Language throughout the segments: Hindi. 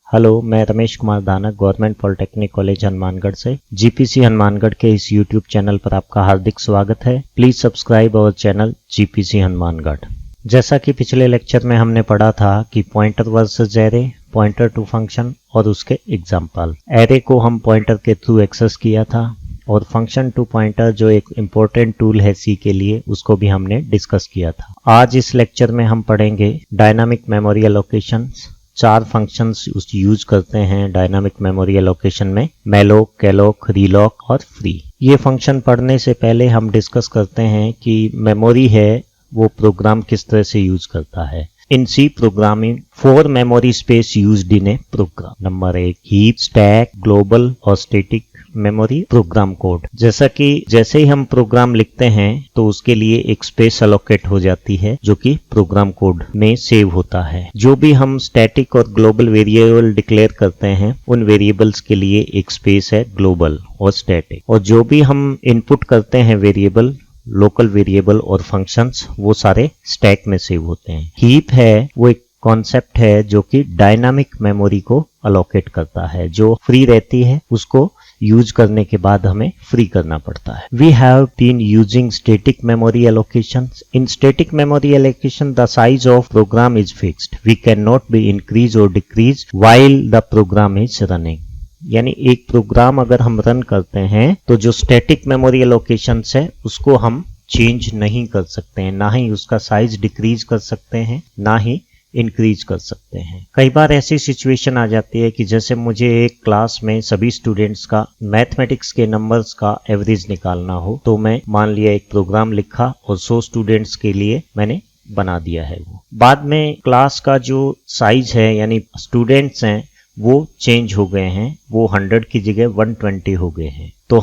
हेलो, मैं रमेश कुमार दानक गवर्नमेंट पॉलिटेक्निक कॉलेज हनुमानगढ़ से जीपीसी हनुमानगढ़ के इस यूट्यूब चैनल पर आपका हार्दिक स्वागत है। Please subscribe our channel GPC Hanumangarh. जैसा कि पिछले लेक्चर में हमने पढ़ा था कि pointer versus array, pointer to function और उसके एग्जाम्पल। एरे को हम पॉइंटर के थ्रू एक्सेस किया था और फंक्शन टू पॉइंटर जो एक इम्पोर्टेंट टूल है सी के लिए, उसको भी हमने डिस्कस किया था। आज इस लेक्चर में हम पढ़ेंगे dynamic memory allocations. 4 functions use करते हैं डायनामिक मेमोरी एलोकेशन में, मैलोक, कैलोक, रीलॉक और फ्री। ये फंक्शन पढ़ने से पहले हम डिस्कस करते हैं कि मेमोरी है वो प्रोग्राम किस तरह से यूज करता है। In C programming 4 memory space used in a program. Number 1 heap, stack, global और स्टैटिक मेमोरी प्रोग्राम कोड। जैसे ही हम प्रोग्राम लिखते हैं तो उसके लिए एक स्पेस अलोकेट हो जाती है जो कि प्रोग्राम कोड में सेव होता है। जो भी हम स्टैटिक और ग्लोबल वेरिएबल डिक्लेयर करते हैं उन वेरिएबल्स के लिए एक स्पेस है ग्लोबल और स्टैटिक। और जो भी हम इनपुट करते हैं वेरिएबल, लोकल वेरिएबल और फंक्शंस, वो सारे स्टैक में सेव होते हैं। हीप है वो एक कॉन्सेप्ट है जो कि डायनामिक मेमोरी को अलोकेट करता है। जो फ्री रहती है उसको यूज करने के बाद हमें फ्री करना पड़ता है। We have been using static memory allocations. In static memory allocation the size of program is fixed. We can not be increase और decrease while the program is running. यानी एक प्रोग्राम अगर हम रन करते हैं तो जो स्टैटिक मेमोरी एलोकेशंस है उसको हम चेंज नहीं कर सकते हैं, ना ही उसका साइज डिक्रीज कर सकते हैं, ना ही इंक्रीज कर सकते हैं। कई बार ऐसी सिचुएशन आ जाती है कि जैसे मुझे एक क्लास में सभी स्टूडेंट्स का मैथमेटिक्स के नंबर्स का एवरेज निकालना हो, तो मैं मान लिया एक प्रोग्राम लिखा और 100 स्टूडेंट्स के लिए मैंने बना दिया है। वो बाद में क्लास का जो साइज है यानी स्टूडेंट्स हैं वो चेंज हो गए हैं, वो 100 की जगह 120 हो गए हैं। तो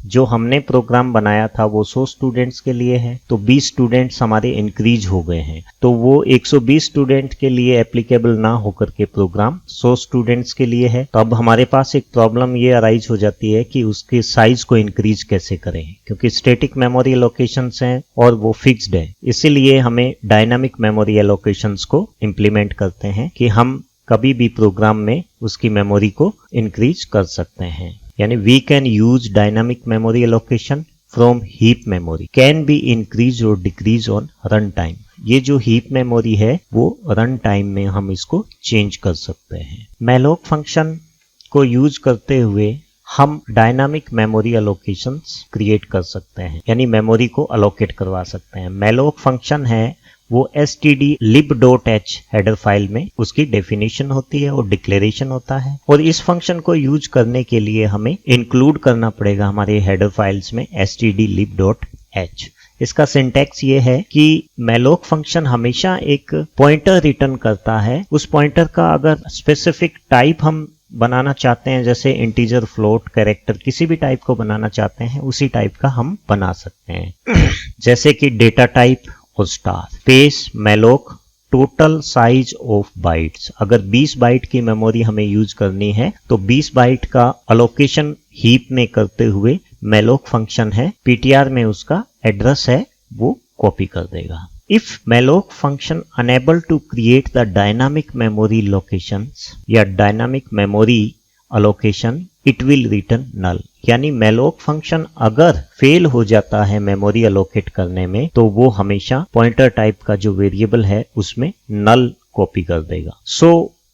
जो हमने प्रोग्राम बनाया था वो 100 स्टूडेंट्स के लिए है, तो 20 स्टूडेंट्स हमारे इंक्रीज हो गए हैं। तो वो 120 स्टूडेंट के लिए एप्लीकेबल ना होकर के प्रोग्राम 100 स्टूडेंट्स के लिए है। तो अब हमारे पास एक प्रॉब्लम ये अराइज हो जाती है कि उसके साइज को इंक्रीज कैसे करें, क्योंकि स्टैटिक मेमोरी एलोकेशंस हैं और वो फिक्स्ड है। इसीलिए हमें डायनामिक मेमोरी एलोकेशंस को इम्प्लीमेंट करते हैं कि हम कभी भी प्रोग्राम में उसकी मेमोरी को इंक्रीज कर सकते हैं। यानी we can use dynamic memory allocation from heap memory, can be increase और डिक्रीज ऑन रन टाइम। ये जो हीप मेमोरी है वो रन टाइम में हम इसको चेंज कर सकते हैं। मैलोक फंक्शन को यूज करते हुए हम डायनामिक मेमोरी एलोकेशंस क्रिएट कर सकते हैं, यानी मेमोरी को अलोकेट करवा सकते हैं। मैलोक फंक्शन है वो stdlib.h हेडर फाइल में उसकी डेफिनेशन होती है और डिक्लेरेशन होता है। और इस फंक्शन को यूज करने के लिए हमें इंक्लूड करना पड़ेगा हमारे हेडर फाइल्स में stdlib.h। इसका सिंटैक्स ये है कि मैलोक फंक्शन हमेशा एक पॉइंटर रिटर्न करता है। उस पॉइंटर का अगर स्पेसिफिक टाइप हम बनाना चाहते हैं, जैसे इंटीजर, फ्लोट, कैरेक्टर, किसी भी टाइप को बनाना चाहते हैं, उसी टाइप का हम बना सकते हैं। जैसे कि डेटा टाइप और star. Space malloc total size of bytes. अगर 20 बाइट की मेमोरी हमें यूज करनी है तो 20 बाइट का अलोकेशन हीप में करते हुए मैलोक फंक्शन है, पीटीआर में उसका एड्रेस है वो कॉपी कर देगा। If malloc function unable to create the dynamic memory locations या dynamic memory allocation, it will return null. यानी मैलोक फंक्शन अगर फेल हो जाता है मेमोरी अलोकेट करने में तो वो हमेशा पॉइंटर टाइप का जो वेरिएबल है उसमें नल कॉपी कर देगा।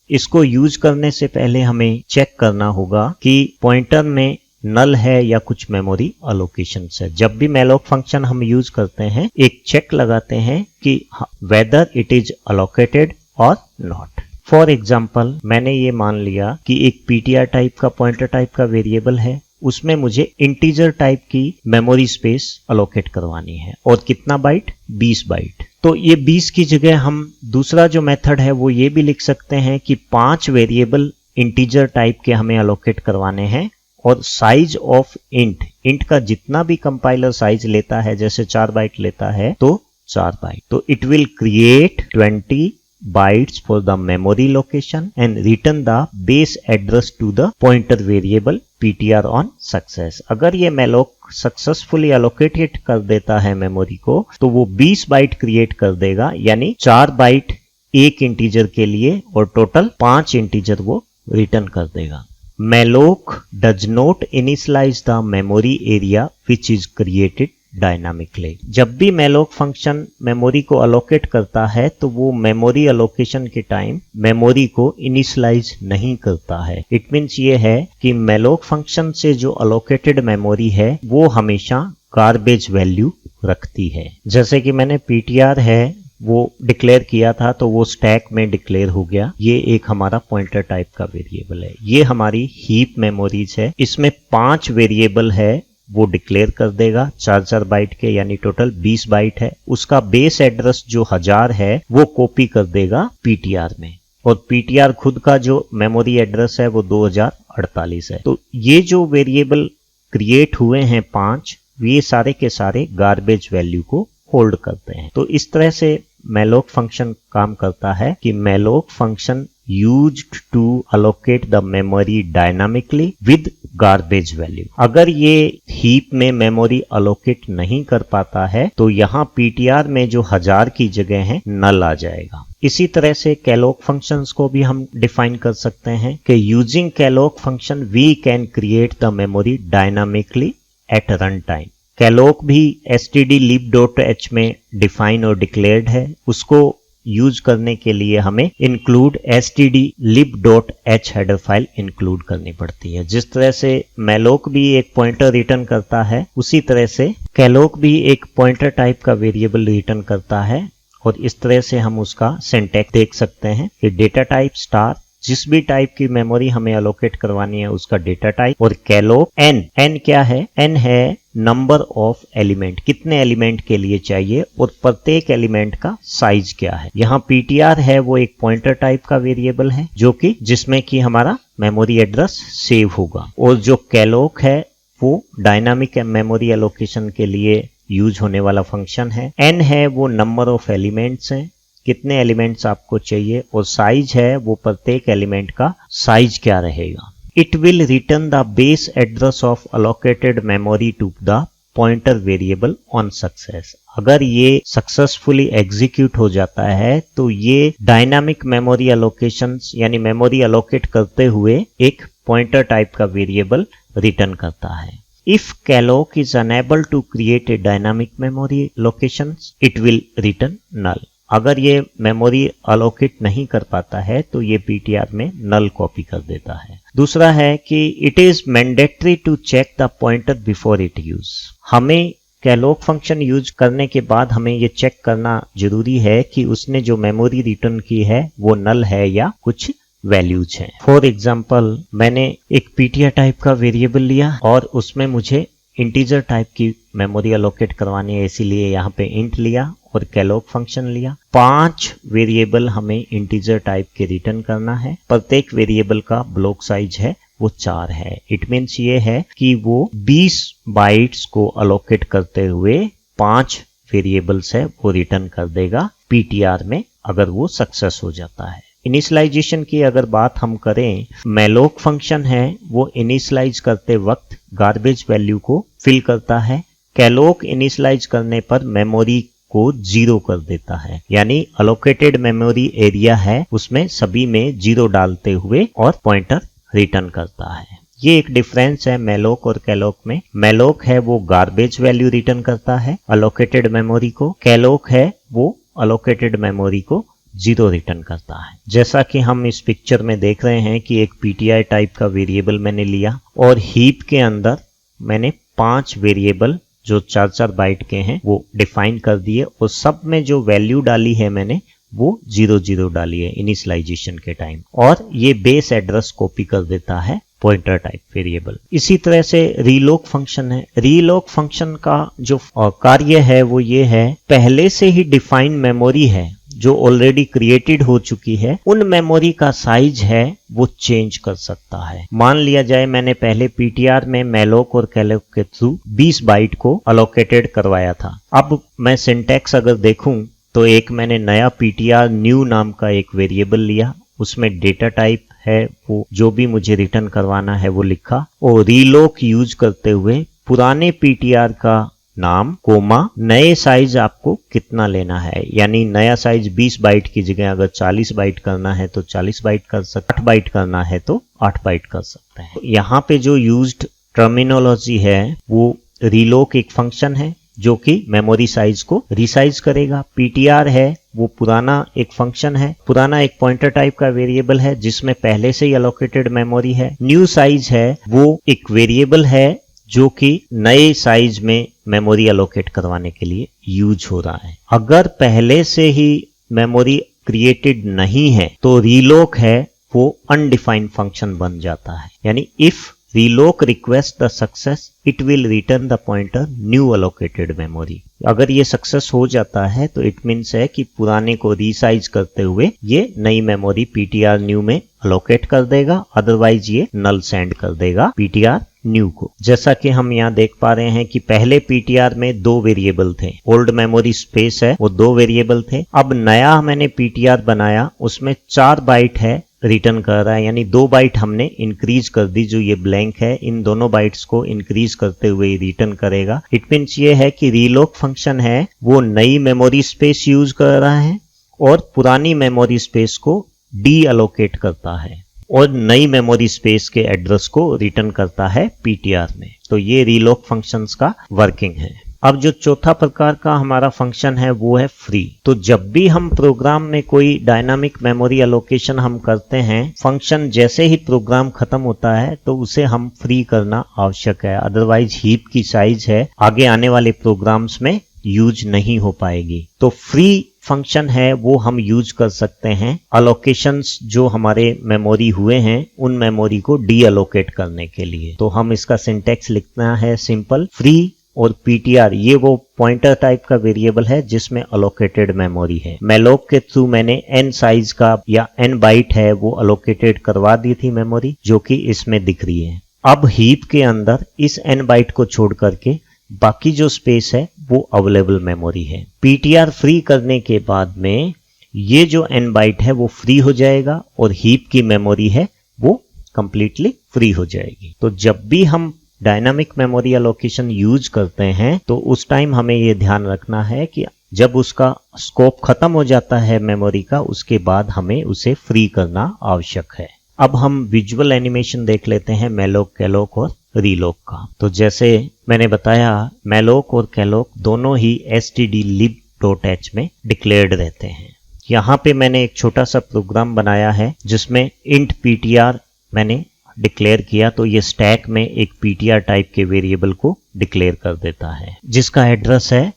इसको यूज करने से पहले हमें चेक करना होगा कि पॉइंटर में नल है या कुछ मेमोरी अलोकेशन है। जब भी मैलोक फंक्शन हम यूज करते हैं एक चेक लगाते हैं कि वेदर इट इज अलोकेटेड और नॉट। फॉर एग्जाम्पल, मैंने ये मान लिया कि एक पीटीआर टाइप का पॉइंटर टाइप का वेरिएबल है, उसमें मुझे इंटीजर टाइप की मेमोरी स्पेस अलोकेट करवानी है और कितना बाइट, 20 बाइट। तो ये 20 की जगह हम दूसरा जो मेथड है वो ये भी लिख सकते हैं कि 5 वेरिएबल इंटीजर टाइप के हमें अलोकेट करवाने हैं और साइज ऑफ इंट का जितना भी कंपाइलर साइज लेता है, जैसे 4 बाइट लेता है तो 4 बाइट। तो it will create 20 bytes for the memory location and return the base address to the pointer variable ptr on success। अगर ये malloc सक्सेसफुली allocated कर देता है मेमोरी को तो वो 20 बाइट क्रिएट कर देगा, यानी 4 बाइट एक इंटीजर के लिए और टोटल 5 इंटीजर वो रिटर्न कर देगा। malloc does not initialize the memory area which is created dynamically। जब भी malloc फंक्शन मेमोरी को अलोकेट करता है तो वो मेमोरी अलोकेशन के टाइम मेमोरी को इनिशियलाइज नहीं करता है। इट मीन्स ये है कि malloc फंक्शन से जो अलोकेटेड मेमोरी है वो हमेशा गार्बेज वैल्यू रखती है। जैसे कि मैंने ptr है वो डिक्लेयर किया था तो वो स्टैक में डिक्लेयर हो गया। ये एक हमारा पॉइंटर टाइप का वेरिएबल है। ये हमारी हीप मेमोरीज है, इसमें 5 वेरिएबल है वो डिक्लेयर कर देगा 4 बाइट के, यानी टोटल 20 बाइट है। उसका बेस एड्रेस जो 1000 है वो कॉपी कर देगा ptr में, और ptr खुद का जो मेमोरी एड्रेस है वो 2048 है। तो ये जो वेरिएबल क्रिएट हुए हैं 5, ये सारे के सारे गार्बेज वैल्यू को होल्ड करते हैं। तो इस तरह से malloc फंक्शन काम करता है कि malloc function used to allocate the memory dynamically with garbage value। अगर ये हीप में मेमोरी अलोकेट नहीं कर पाता है तो यहाँ ptr में जो 1000 की जगह है नल आ जाएगा। इसी तरह से calloc फंक्शंस को भी हम डिफाइन कर सकते हैं कि using calloc function we can create the memory dynamically at run time। calloc भी stdlib.h में डिफाइन और डिक्लेयर्ड है। उसको यूज करने के लिए हमें include stdlib.h header file include करनी पड़ती है। जिस तरह से malloc भी एक पॉइंटर रिटर्न करता है, उसी तरह से calloc भी एक पॉइंटर टाइप का वेरिएबल रिटर्न करता है। और इस तरह से हम उसका सिंटैक्स देख सकते हैं कि डेटा टाइप स्टार, जिस भी टाइप की मेमोरी हमें अलोकेट करवानी है उसका डेटा टाइप, और calloc n क्या है? n है नंबर ऑफ एलिमेंट, कितने एलिमेंट के लिए चाहिए और प्रत्येक एलिमेंट का साइज क्या है। यहाँ ptr है वो एक पॉइंटर टाइप का वेरिएबल है जो कि जिसमें कि हमारा मेमोरी एड्रेस सेव होगा, और जो calloc है वो डायनामिक मेमोरी एलोकेशन के लिए यूज होने वाला फंक्शन है। n है वो नंबर ऑफ एलिमेंट्स हैं, कितने एलिमेंट्स आपको चाहिए, और साइज है वो प्रत्येक एलिमेंट का साइज क्या रहेगा। It will return the base address of allocated memory to the pointer variable on success. अगर ये सक्सेसफुली एग्जीक्यूट हो जाता है तो ये डायनामिक मेमोरी अलोकेशंस यानी मेमोरी अलोकेट करते हुए एक पॉइंटर टाइप का वेरिएबल रिटर्न करता है। If calloc is unable to create a dynamic memory locations, it will return null। अगर ये मेमोरी अलोकेट नहीं कर पाता है तो ये ptr में नल कॉपी कर देता है। दूसरा है कि it is mandatory to check the pointer before it use. हमें calloc फंक्शन यूज करने के बाद हमें ये चेक करना जरूरी है कि उसने जो मेमोरी रिटर्न की है वो नल है या कुछ वैल्यूज हैं। फॉर एग्जाम्पल, मैंने एक ptr टाइप का वेरिएबल लिया और उसमें मुझे इंटीजर टाइप की मेमोरी अलोकेट करवानी है, इसीलिए यहाँ पे इंट लिया और calloc फंक्शन लिया। 5 वेरिएबल हमें इंटीजर टाइप के रिटर्न करना है। प्रत्येक वेरिएबल का ब्लॉक साइज है वो 4 है। इट मीन्स ये है कि वो 20 बाइट्स को अलोकेट करते हुए 5 वेरिएबल्स है वो रिटर्न कर देगा ptr में, अगर वो सक्सेस हो जाता है। इनिशियलाइजेशन की अगर बात हम करें, malloc फंक्शन है वो इनिशियलाइज करते वक्त गार्बेज वैल्यू को फिल करता है। calloc इनिशियलाइज करने पर मेमोरी को 0 कर देता है, यानी अलोकेटेड मेमोरी एरिया है उसमें सभी में 0 डालते हुए और पॉइंटर रिटर्न करता है। ये एक डिफरेंस है malloc और calloc में। malloc है वो गार्बेज वैल्यू रिटर्न करता है अलोकेटेड मेमोरी को, calloc है वो अलोकेटेड मेमोरी को 0 रिटर्न करता है। जैसा कि हम इस पिक्चर में देख रहे हैं कि एक ptr टाइप का वेरिएबल मैंने लिया और हीप के अंदर मैंने 5 वेरिएबल जो 4 बाइट के हैं वो डिफाइन कर दिए, और सब में जो वैल्यू डाली है मैंने वो 0 डाली है इनिशियलाइजेशन के टाइम, और ये बेस एड्रेस कॉपी कर देता है पॉइंटर टाइप वेरिएबल। इसी तरह से रीलोक फंक्शन है। रीलोक फंक्शन का जो कार्य है वो ये है, पहले से ही डिफाइन मेमोरी है जो ऑलरेडी क्रिएटेड हो चुकी है, उन मेमोरी का साइज है वो चेंज कर सकता है। मान लिया जाए मैंने पहले ptr में malloc और calloc के थ्रू 20 बाइट को अलोकेटेड करवाया था। अब मैं सिंटैक्स अगर देखूं तो एक मैंने नया ptr न्यू नाम का एक वेरिएबल लिया, उसमें डेटा टाइप है वो जो भी मुझे रिटर्न करवाना है वो लिखा, और रीलोक यूज करते हुए पुराने ptr का नाम कोमा नए साइज आपको कितना लेना है, यानी नया साइज 20 बाइट की जगह अगर 40 बाइट करना है तो 40 बाइट कर सकते, 8 बाइट करना है तो 8 बाइट कर सकते हैं। यहाँ पे जो यूज्ड टर्मिनोलॉजी है वो रीलोक एक फंक्शन है जो कि मेमोरी साइज को रिसाइज करेगा। पीटीआर है वो पुराना एक फंक्शन है, पुराना एक पॉइंटर टाइप का वेरिएबल है जिसमें पहले से ही अलोकेटेड मेमोरी है। न्यू साइज है वो एक वेरिएबल है जो कि नए साइज में मेमोरी अलोकेट करवाने के लिए यूज हो रहा है। अगर पहले से ही मेमोरी क्रिएटेड नहीं है तो रीलोक है वो अनडिफाइंड फंक्शन बन जाता है, यानी if reloc request the success it will return the pointer new allocated memory। अगर ये सक्सेस हो जाता है तो इट मीन्स है कि पुराने को रीसाइज करते हुए ये नई मेमोरी पीटीआर न्यू में अलोकेट कर देगा, अदरवाइज ये नल सेंड कर देगा पीटीआर न्यू को। जैसा कि हम यहाँ देख पा रहे हैं कि पहले पीटीआर में 2 वेरिएबल थे, ओल्ड मेमोरी स्पेस है वो 2 वेरिएबल थे। अब नया मैंने पीटीआर बनाया उसमें 4 बाइट है रिटर्न कर रहा है, यानी 2 बाइट हमने इंक्रीज कर दी, जो ये ब्लैंक है इन दोनों बाइट्स को इंक्रीज करते हुए रिटर्न करेगा। इट मीन्स ये है कि रीलोक फंक्शन है वो नई मेमोरी स्पेस यूज कर रहा है और पुरानी मेमोरी स्पेस को डी अलोकेट करता है और नई मेमोरी स्पेस के एड्रेस को रिटर्न करता है पीटीआर में। तो ये रीलोक फंक्शंस का वर्किंग है। अब जो चौथा प्रकार का हमारा फंक्शन है वो है फ्री। तो जब भी हम प्रोग्राम में कोई डायनामिक मेमोरी एलोकेशन हम करते हैं, फंक्शन जैसे ही प्रोग्राम खत्म होता है तो उसे हम फ्री करना आवश्यक है, अदरवाइज हीप की साइज है आगे आने वाले प्रोग्राम्स में यूज नहीं हो पाएगी। तो फ्री फंक्शन है वो हम यूज कर सकते हैं अलोकेशंस जो हमारे मेमोरी हुए हैं उन मेमोरी को डी अलोकेट करने के लिए। तो हम इसका सिंटैक्स लिखना है सिंपल, फ्री और पीटीआर ये वो पॉइंटर टाइप का वेरिएबल है जिसमें अलोकेटेड मेमोरी है। मेलोक के थ्रू मैंने n साइज का या n बाइट है वो अलोकेटेड करवा दी थी मेमोरी, जो कि इसमें दिख रही है। अब हीप के अंदर इस n बाइट को छोड़ करके बाकी जो स्पेस है वो अवेलेबल मेमोरी है। पीटीआर फ्री करने के बाद में ये जो n बाइट है वो फ्री हो जाएगा और हीप की मेमोरी है वो कंप्लीटली फ्री हो जाएगी। तो जब भी हम डायनामिक मेमोरी एलोकेशन यूज करते हैं तो उस टाइम हमें ये ध्यान रखना है कि जब उसका स्कोप खत्म हो जाता है मेमोरी का, उसके बाद हमें उसे फ्री करना आवश्यक है। अब हम विजुअल एनिमेशन देख लेते हैं मेलोक, कैलोक और रीलोक का। तो जैसे मैंने बताया मेलोक और कैलोक दोनों ही stdlib.h में डिक्लेयर्ड रहते हैं। यहाँ पे मैंने एक छोटा सा प्रोग्राम बनाया है जिसमें int ptr मैंने डिक्लेयर किया, तो ये स्टैक में एक ptr टाइप के वेरिएबल को डिक्लेयर कर देता है जिसका एड्रेस है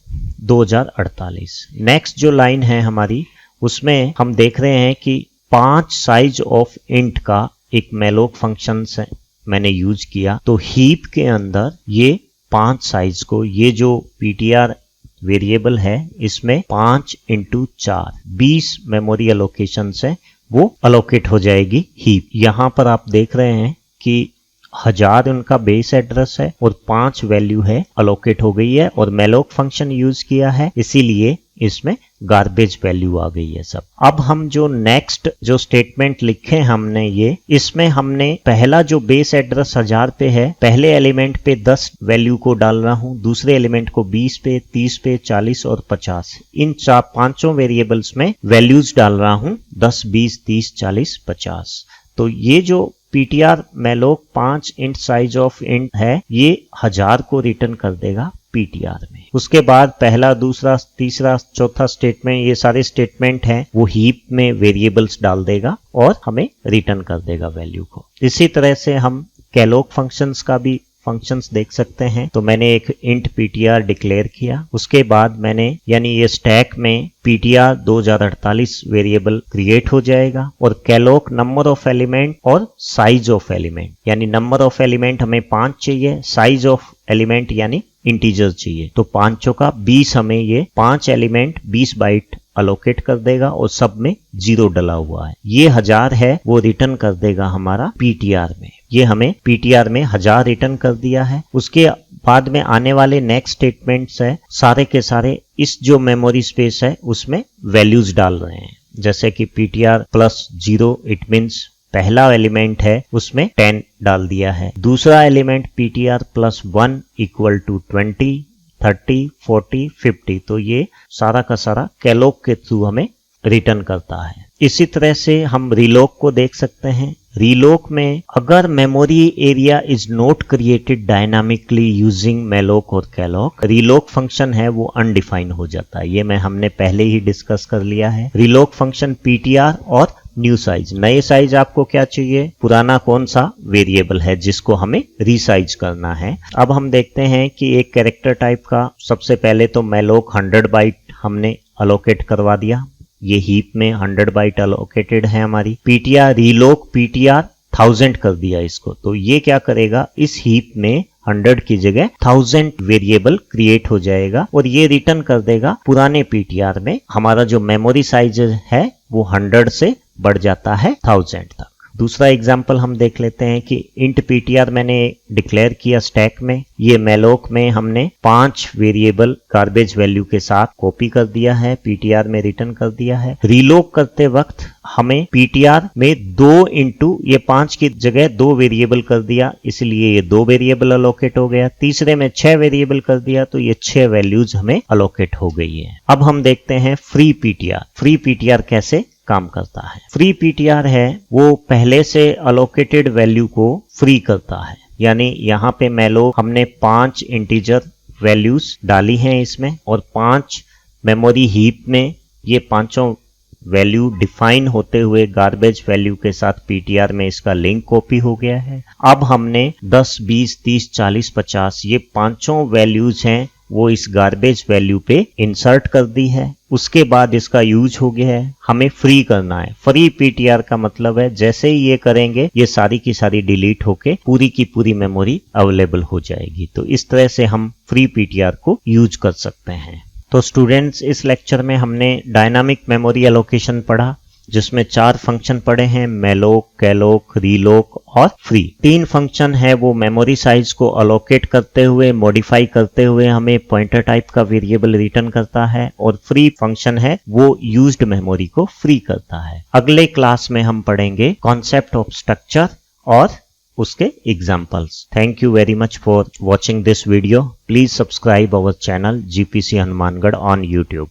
2048। नेक्स्ट जो लाइन है हमारी उसमें हम देख रहे हैं कि 5 साइज ऑफ इंट का एक मेलोक फंक्शन से मैंने यूज किया। तो हीप के अंदर ये 5 साइज को, ये जो ptr वेरिएबल है इसमें 5 × 4 20 मेमोरी एलोकेशन से वो अलोकेट हो जाएगी हीप। यहाँ पर आप देख रहे हैं कि 1000 उनका बेस एड्रेस है और 5 वैल्यू है अलोकेट हो गई है और मेलोक फंक्शन यूज किया है, इसीलिए इसमें गार्बेज वैल्यू आ गई है सब। अब हम जो नेक्स्ट जो स्टेटमेंट लिखे हमने ये, इसमें हमने पहला जो बेस एड्रेस 1000 पे है, पहले एलिमेंट पे 10 वैल्यू को डाल रहा हूं, दूसरे एलिमेंट को 20 पे, 30 पे, 40 और 50। इन 5 वेरिएबल्स में वैल्यूज डाल रहा हूं 10, 20, 30, 40, 50। तो ये जो ptr malloc 5 int size of int है ये 1000 को रिटर्न कर देगा ptr में। उसके बाद पहला, दूसरा, तीसरा, चौथा स्टेटमेंट, ये सारे स्टेटमेंट हैं वो हीप में वेरिएबल्स डाल देगा और हमें रिटर्न कर देगा वैल्यू को। इसी तरह से हम कैलोक फंक्शंस का भी फंक्शंस देख सकते हैं। तो मैंने एक इंट ptr डिक्लेयर किया, उसके बाद मैंने यानी ये स्टैक में ptr 2048 वेरिएबल क्रिएट हो जाएगा और कैलोक नंबर ऑफ एलिमेंट और साइज ऑफ एलिमेंट, यानी नंबर ऑफ एलिमेंट हमें 5 चाहिए, साइज ऑफ एलिमेंट यानी इंटीजर चाहिए, तो 5 का 20 हमें ये 5 एलिमेंट 20 बाइट अलोकेट कर देगा और सब में 0 डला हुआ है। ये 1000 है वो रिटर्न कर देगा हमारा ptr में। ये हमें ptr में 1000 रिटर्न कर दिया है। उसके बाद में आने वाले नेक्स्ट स्टेटमेंट्स है सारे के सारे इस जो मेमोरी स्पेस है उसमें वैल्यूज डाल रहे हैं, जैसे कि ptr +0 इट मीन्स पहला एलिमेंट है उसमें 10 डाल दिया है, दूसरा एलिमेंट ptr +1 = 20 30, 40, 50, तो ये सारा का सारा कैलोग के थ्रू हमें रिटर्न करता है। इसी तरह से हम रीलोक को देख सकते हैं। रीलोक में अगर memory area is not created dynamically using malloc और कैलोक, रीलोक फंक्शन है वो अनडिफाइंड हो जाता है। ये हमने पहले ही डिस्कस कर लिया है। रीलोक फंक्शन पीटीआर और न्यू साइज, नए साइज आपको क्या चाहिए, पुराना कौन सा वेरिएबल है जिसको हमें रीसाइज करना है। अब हम देखते हैं कि एक कैरेक्टर टाइप का सबसे पहले तो मेलोक 100 बाइट हमने अलोकेट करवा दिया, ये हीप में 100 बाइट अलोकेटेड है हमारी। पीटीआर रीलोक पीटीआर 1000 कर दिया इसको, तो ये क्या करेगा, इस हीप में 100 की जगह 1000 वेरिएबल क्रिएट हो जाएगा और ये रिटर्न कर देगा पुराने पीटीआर में हमारा जो मेमोरी साइज है वो 100 से बढ़ जाता है 1000 तक। दूसरा एग्जाम्पल हम देख लेते हैं कि इंट पीटीआर मैंने डिक्लेयर किया स्टैक में, ये मेलोक में हमने 5 वेरिएबल गार्बेज वैल्यू के साथ कॉपी कर दिया है, पीटीआर में रिटर्न कर दिया है। रीलोक करते वक्त हमें पीटीआर में 2 इंटू ये 5 की जगह 2 वेरिएबल कर दिया, इसलिए ये 2 वेरिएबल अलोकेट हो गया। तीसरे में 6 वेरिएबल कर दिया तो ये 6 वैल्यूज हमें अलोकेट हो गई है। अब हम देखते हैं फ्री पीटीआर। फ्री पीटीआर कैसे काम करता है। फ्री पीटीआर है वो पहले से अलोकेटेड वैल्यू को फ्री करता है, यानी यहाँ पे मेलोक हमने 5 इंटीजर वैल्यूज डाली हैं इसमें और 5 मेमोरी हीप में ये पांचों वैल्यू डिफाइन होते हुए गार्बेज वैल्यू के साथ पीटीआर में इसका लिंक कॉपी हो गया है। अब हमने 10, 20, 30, 40, 50 ये पांचों वैल्यूज हैं वो इस गार्बेज वैल्यू पे इंसर्ट कर दी है। उसके बाद इसका यूज हो गया है, हमें फ्री करना है। फ्री पीटीआर का मतलब है जैसे ही ये करेंगे ये सारी की सारी डिलीट होके पूरी की पूरी मेमोरी अवेलेबल हो जाएगी। तो इस तरह से हम फ्री पीटीआर को यूज कर सकते हैं। तो स्टूडेंट्स, इस लेक्चर में हमने डायनामिक मेमोरी एलोकेशन पढ़ा जिसमें 4 फंक्शन पड़े हैं, मेलोक, कैलोक, रीलोक और फ्री। 3 फंक्शन है वो मेमोरी साइज को अलोकेट करते हुए, मॉडिफाई करते हुए हमें पॉइंटर टाइप का वेरिएबल रिटर्न करता है और फ्री फंक्शन है वो यूज्ड मेमोरी को फ्री करता है। अगले क्लास में हम पढ़ेंगे कॉन्सेप्ट ऑफ स्ट्रक्चर और उसके examples. Thank you very much for watching this video. Please subscribe our channel GPC Hanumangarh on YouTube।